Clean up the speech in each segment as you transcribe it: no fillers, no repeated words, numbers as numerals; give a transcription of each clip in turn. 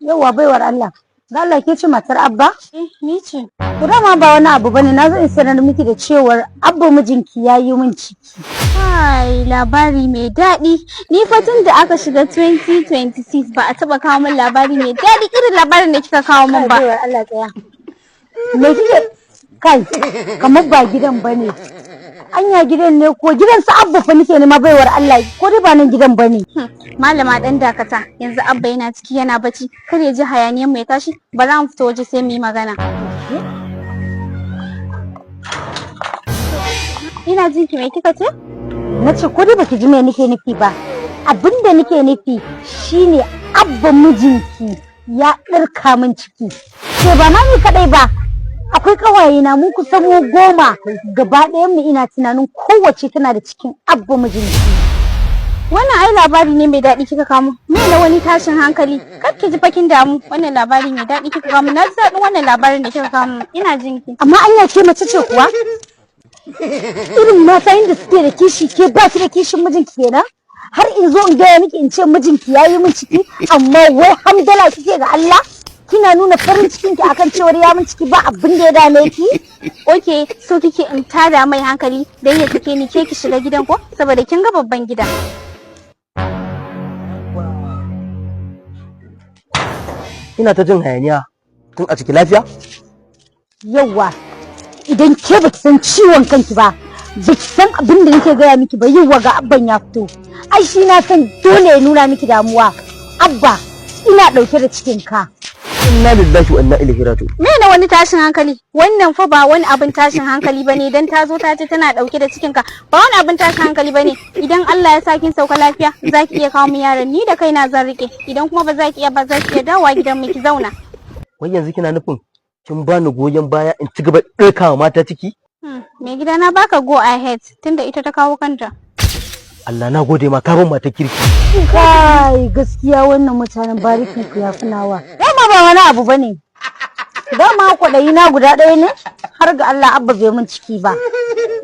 Yauwa baiwar Allah. Da Allah ke ce matar Abba? Ni ce. To dama ba wani abu bane, na zo in sanar miki da cewar Abba mijinki ya yi min ciki. Kai labari mai daɗi. Ni fa tun da aka shiga 2026 ba a taɓa kawo min labari mai daɗi irin labarin da kika kawo min ba. Baiwar Allah tsaya. Me kike kai kamar ba gidan bane. Anya gidan ne ko gidan su Abba fa nake nema baiwar Allah ko dai ba nan gidan bane. Malama dan dakata yanzu Abba yana ciki yana bacci kar ya ji hayaniyan mai tashi bari mu fita waje sai mu yi magana. Ina jin ki me kika ce? Na ce ko dai baki ji me nake nufi ba. Abinda nake nufi shine Abba mijinki ya ɗirka min ciki. Ke ba ma ni kadai ba. Akwai kawaye na mu kusan mu 10 gaba ɗayan mu ina tunanin kowace tana da cikin Abba mijinki. Wannan ai labari ne mai daɗi kika kawo. Me na wani tashin hankali? Kar ki ji fakin damu. Wannan labari mai daɗi kika kawo. Na ji daɗin wannan labarin da kika kawo. Ina jin ki. Amma anya ce mace ce kuwa? Irin mata da suke da kishi ke ba ki da kishin mijinki kenan? Har in zo in gaya miki in ce mijinki yayi min ciki amma wai hamdala kike ga Allah? Kina nuna farin cikin ki akan cewar ya min ciki ba abin da ya dame ki? Okay, so kike in tada mai hankali dan ya take ni ke ki shiga gidan ko saboda kin ga babban gida. Ina ta jin hayaniya tun a ciki lafiya? Yawwa, idan ke baki san ciwon kanki ba, baki san abin da nake gaya miki ba yawwa ga Abban ya fito. Ai shi na san dole ya nuna miki damuwa. Abba, ina ɗauke da cikin ka. Inna lillahi wa inna ilaihi raji'un. Me na wani tashin hankali? Wannan fa ba wani abin tashin hankali bane dan ta zo ta ce tana dauke da cikin ka. Ba wani abin tashin hankali bane. Idan Allah ya sa kin sauka lafiya, zaki iya kawo mu yaron ni da kaina zan rike. Idan kuma ba zaki iya ba zaki iya dawowa gidan mu ki zauna. Wai yanzu kina nufin kin bani goyon baya in ci gaba ɗirkawa mata ciki? Mai gida na baka go ahead tunda ita ta kawo kanta. Allah na gode ma ka ban mata kirki. Kai gaskiya wannan mutanen barikin ku ya fi nawa. Dama ba wani abu bane. Dama kwaɗayi na guda ɗaya ne har ga Allah Abba bai min ciki ba.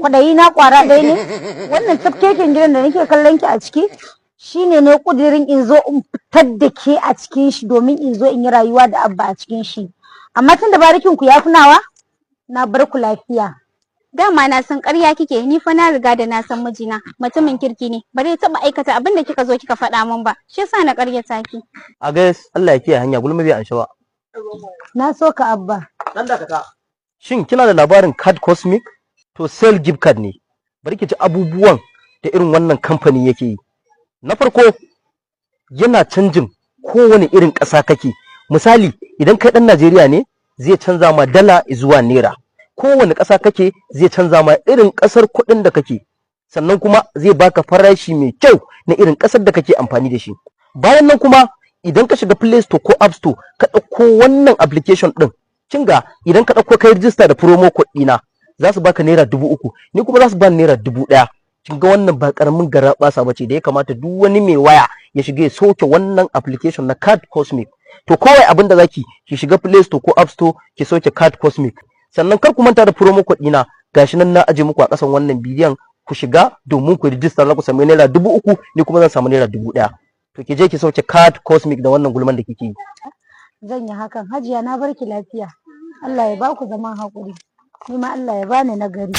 Kwaɗayi na ƙwara ɗaya ne. Wannan tafkeken gidan da nake kallon ki a ciki shine ne kudirin in zo in fitar da ke a cikin shi domin in zo in yi rayuwa da Abba a cikin shi. Amma tun da barikin ku ya fi nawa na bar ku lafiya. Dama na san ƙarya kike ni fa na riga da na san mijina mutumin kirki ne bare taɓa aikata abin da kika zo kika faɗa min ba shi yasa na ƙaryata ki. A gas Allah ya kiyaye hanya Gulma bai ansha ba. Na so ka Abba. Dan dakata. Shin kina da labarin card cosmic to sell gift card ne? Bari ki ji abubuwan da irin wannan kamfani yake yi. Na farko yana canjin kowane irin ƙasa kake. Misali idan kai ɗan Najeriya ne zai canza ma dala zuwa naira. Kowane ƙasa kake zai canza ma irin ƙasar kuɗin da kake sannan kuma zai baka farashi mai kyau na irin ƙasar da kake amfani da shi. Bayan nan kuma idan ka shiga Play Store ko App Store ka ɗauko wannan application ɗin kinga idan ka ɗauko kai register da promo code ɗina za su baka naira 3000 ni kuma za su bani naira 1000. Kinga wannan ba ƙaramin garaɓasa bace da ya kamata duk wani mai waya ya shiga ya soke wannan application na Card Cosmic. To kawai abin da zaki ki shiga Play Store ko App Store ki soke Card Cosmic. Sannan kar ku manta da promo code ɗina gashi nan na aje muku a ƙasan wannan bidiyon ku shiga domin ku register za ku samu naira 3000 ni kuma zan samu naira 1000. To ki je ki sauke Card Cosmic da wannan gulman da kike yi. Zan yi hakan Hajiya na barki lafiya. Allah ya ba ku zaman haƙuri. Ni ma Allah ya bani nagari.